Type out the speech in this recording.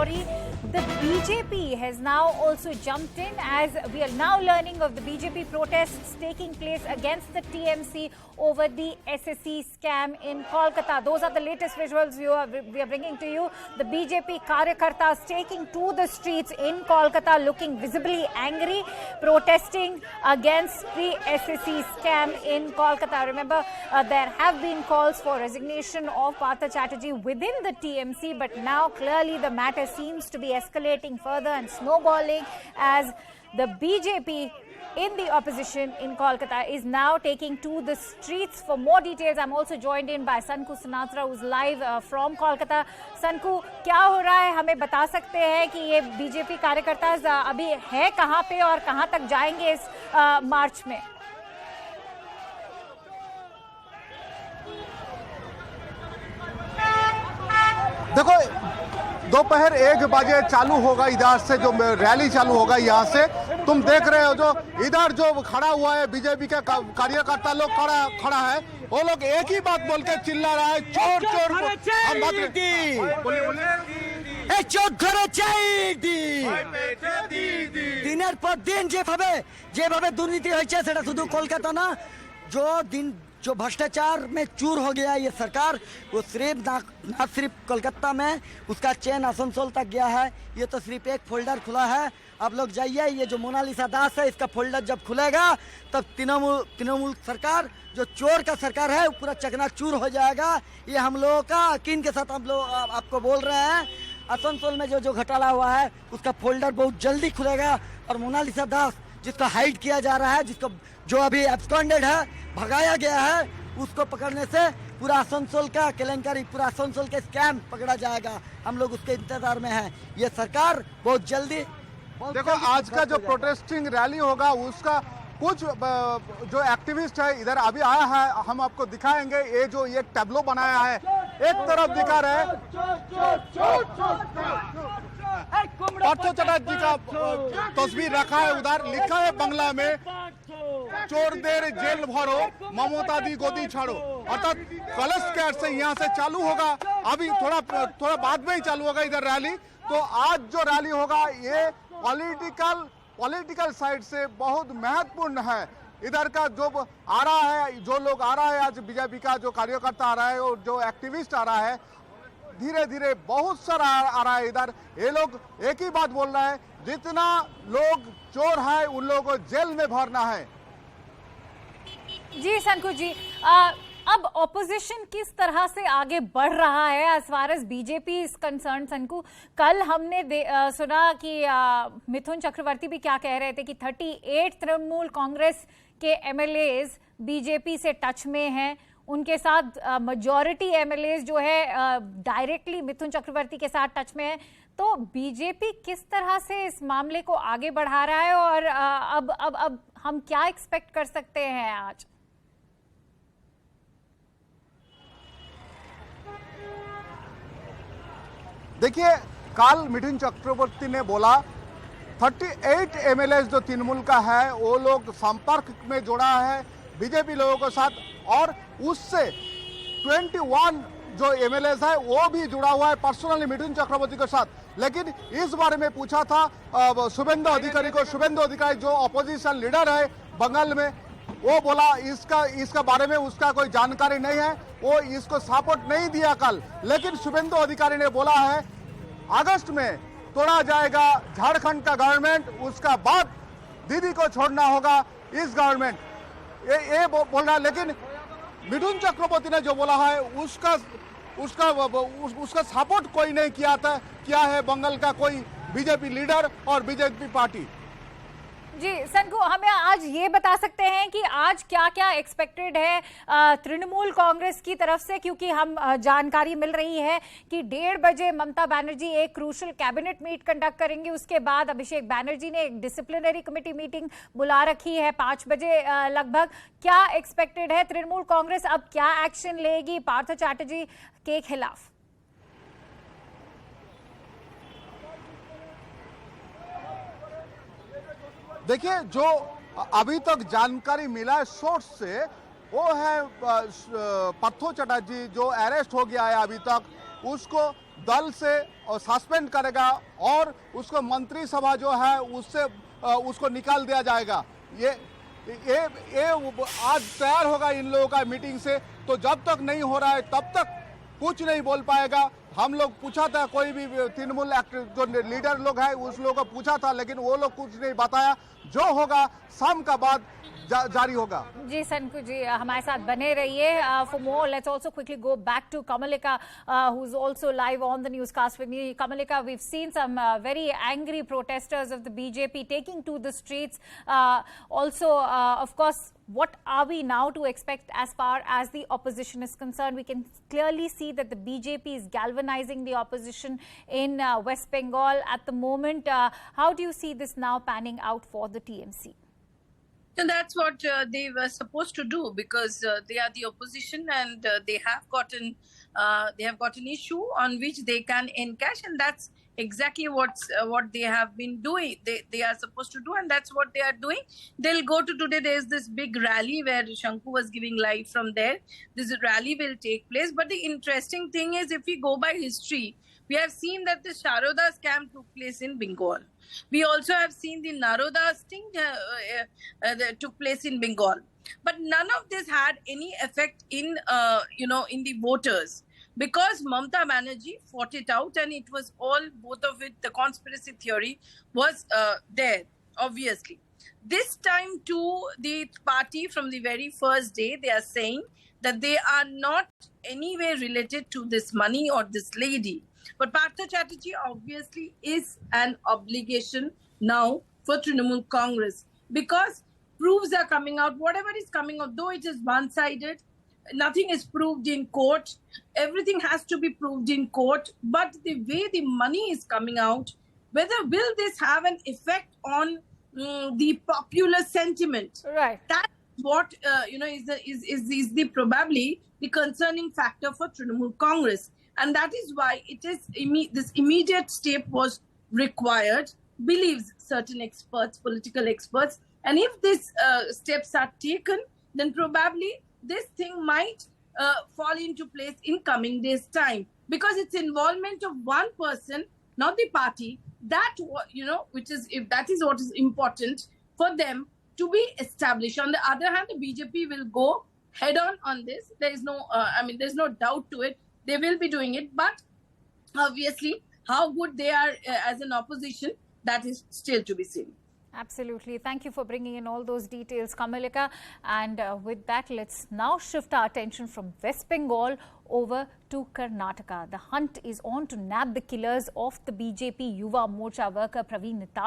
story. The BJP has now also jumped in, as we are now learning of the BJP protests taking place against the TMC over the SSC scam in Kolkata. Those are the latest visuals we are bringing to you. The BJP Karyakartas taking to the streets in Kolkata, looking visibly angry, protesting against the SSC scam in Kolkata. Remember, there have been calls for resignation of Partha Chatterjee within the TMC, but now clearly the matter seems to be escalating further and snowballing as the BJP in the opposition in Kolkata is now taking to the streets. For more details, I'm also joined in by Sanku Sinatra, who's live from Kolkata. Sanku, क्या हो रहा है, हमें बता सकते हैं कि ये बीजेपी कार्यकर्ता अभी है कहाँ पे और कहाँ तक जाएंगे इस मार्च में? देखो, दोपहर 1 बजे चालू होगा, इधर से जो रैली चालू होगा यहाँ से तुम देख रहे हो, जो इधर जो खड़ा हुआ है बीजेपी का कार्यकर्ता लोग खड़ा है, वो लोग एक ही बात बोल के चिल्ला रहा है, चोर चोर দিনের পর দিন যেভাবে দুর্নীতি হয়েছে সেটা শুধু কলকাতা না, जो भ्रष्टाचार में चूर हो गया ये सरकार, वो सिर्फ ना सिर्फ कोलकाता में, उसका चेन आसनसोल तक गया है। ये तो सिर्फ एक फोल्डर खुला है। आप लोग जाइए, ये जो मोनालिसा दास है, इसका फोल्डर जब खुलेगा तब तृणमूल सरकार, जो चोर का सरकार है, वो पूरा चकनाचूर हो जाएगा। ये हम लोगों का यकीन के साथ हम लोग आपको बोल रहे हैं। आसनसोल में जो घोटाला हुआ है उसका फोल्डर बहुत जल्दी खुलेगा, और मोनालिसा दास जिसको हाइड किया जा रहा है, जिसको जो अभी एब्सकॉन्डेड है, भगाया गया है, उसको पकड़ने से पूरा आसनसोल का केलेंकारी, पूरा आसनसोल का स्कैम पकड़ा जाएगा। हम लोग उसके इंतजार में हैं। ये सरकार बहुत जल्दी देखो, आज का जो प्रोटेस्टिंग रैली होगा उसका कुछ जो एक्टिविस्ट है इधर अभी आया है, हम आपको दिखाएंगे। ये जो ये टैब्लो बनाया है, एक तरफ दिखा रहे हैं पार्थो चटर्जी का तस्वीर रखा है, उधर लिखा है बांग्ला में, चोरदेर जेल भरो, ममता दी गोदी छाड़ो। अर्थात कलश कैट से यहाँ से चालू होगा, अभी थोड़ा बाद में ही चालू होगा इधर रैली। तो आज जो रैली होगा ये पॉलिटिकल साइड से बहुत महत्वपूर्ण है। इधर का जो आ रहा है, जो लोग आ रहा है, आज बीजेपी का जो कार्यकर्ता आ रहा है और जो एक्टिविस्ट आ रहा है, धीरे धीरे बहुत सारा आ रहा है इधर। ये लोग एक ही बात बोल रहा है, जितना लोग चोर है उन लोगों को जेल में भरना है। जी संकु जी, अब ऑपोजिशन किस तरह से आगे बढ़ रहा है as far as BJP is concern? Sanku, कल हमने सुना कि मिथुन चक्रवर्ती भी क्या कह रहे थे कि 38 तृणमूल कांग्रेस के एमएलएज बीजेपी से टच में हैं, उनके साथ मेजॉरिटी एमएलएज जो है डायरेक्टली मिथुन चक्रवर्ती के साथ टच में है। तो बीजेपी किस तरह से इस मामले को आगे बढ़ा रहा है और अब हम क्या एक्सपेक्ट कर सकते हैं आज? देखिए, कल मिथुन चक्रवर्ती ने बोला 38 एमएलए जो तृणमूल का है वो लोग संपर्क में जोड़ा है बीजेपी लोगों के साथ, और उससे 21 जो एमएलए है वो भी जुड़ा हुआ है पर्सनली मिथुन चक्रवर्ती के साथ। लेकिन इस बारे में पूछा था शुभेंदु अधिकारी को, शुभेंदु अधिकारी जो अपोजिशन लीडर है बंगाल में, वो बोला इसका बारे में उसका कोई जानकारी नहीं है, वो इसको सपोर्ट नहीं दिया कल। लेकिन शुभेंदु अधिकारी ने बोला है अगस्त में तोड़ा जाएगा झारखंड का गवर्नमेंट, उसका बाद दीदी को छोड़ना होगा इस गवर्नमेंट, ये बोल रहा है। लेकिन मिथुन चक्रवर्ती ने जो बोला है उसका सपोर्ट कोई नहीं किया है बंगाल का कोई बीजेपी लीडर और बीजेपी पार्टी। जी संकु, हमें आज ये बता सकते हैं कि आज क्या क्या एक्सपेक्टेड है तृणमूल कांग्रेस की तरफ से, क्योंकि हम जानकारी मिल रही है कि 1:30 बजे ममता बनर्जी एक क्रूशल कैबिनेट मीट कंडक्ट करेंगे, उसके बाद अभिषेक बनर्जी ने एक डिसिप्लिनरी कमेटी मीटिंग बुला रखी है 5 बजे लगभग। क्या एक्सपेक्टेड है? तृणमूल कांग्रेस अब क्या एक्शन लेगी पार्थ चैटर्जी के खिलाफ? देखिए, जो अभी तक जानकारी मिला है सोर्स से, वो है पार्थो चटर्जी जो अरेस्ट हो गया है अभी तक, उसको दल से सस्पेंड करेगा और उसको मंत्री सभा जो है उससे उसको निकाल दिया जाएगा। ये आज तैयार होगा इन लोगों का मीटिंग से, तो जब तक नहीं हो रहा है तब तक कुछ नहीं बोल पाएगा। हम लोग पूछा था, कोई भी तृणमूल जो लीडर लोग हैं उस लोगों को पूछा था, लेकिन वो लोग कुछ नहीं बताया। जो होगा शाम का बाद जारी होगा। जी संकु जी, हमारे साथ बने रहिए। For more let's also quickly go back to Kamalika, who's also live on the newscast with me. Kamalika, we've seen some very angry protesters of the BJP taking to the streets. Also, of course, what are we now to expect as far as the opposition is concerned? We can clearly see that the BJP is galvanizing the opposition in West Bengal at the moment. How do you see this now panning out for the TMC? And that's what they were supposed to do, because they are the opposition, and they have got an issue on which they can encash, and that's exactly what they have been doing. They are supposed to do, and that's what they are doing. They'll go to today. There's this big rally where Shanku was giving live from there. This rally will take place. But the interesting thing is, if we go by history, we have seen that the Sharoda scam took place in Bengal. We also have seen the Naroda sting that took place in Bengal. But none of this had any effect in the voters, because Mamata Banerjee fought it out, and it was all, both of it, the conspiracy theory was there, obviously. This time too, the party from the very first day, they are saying that they are not anyway related to this money or this lady. But Partha Chatterjee obviously is an obligation now for Trinamool Congress, because proofs are coming out. Whatever is coming out, though it is one-sided, nothing is proved in court. Everything has to be proved in court. But the way the money is coming out, will this have an effect on the popular sentiment? Right. That's what is the probably the concerning factor for Trinamool Congress. And that is why it is this immediate step was required, believes certain experts, political experts. And if these steps are taken, then probably this thing might fall into place in coming days' time, because it's involvement of one person, not the party. That if that is what is important for them to be established. On the other hand, the BJP will go head on this. There is no, there's no doubt to it. They will be doing it, but obviously how good they are as an opposition, that is still to be seen. Absolutely. Thank you for bringing in all those details, Kamalika. And with that, let's now shift our attention from West Bengal over to Karnataka. The hunt is on to nab the killers of the BJP Yuva Morcha worker Praveen Nittal.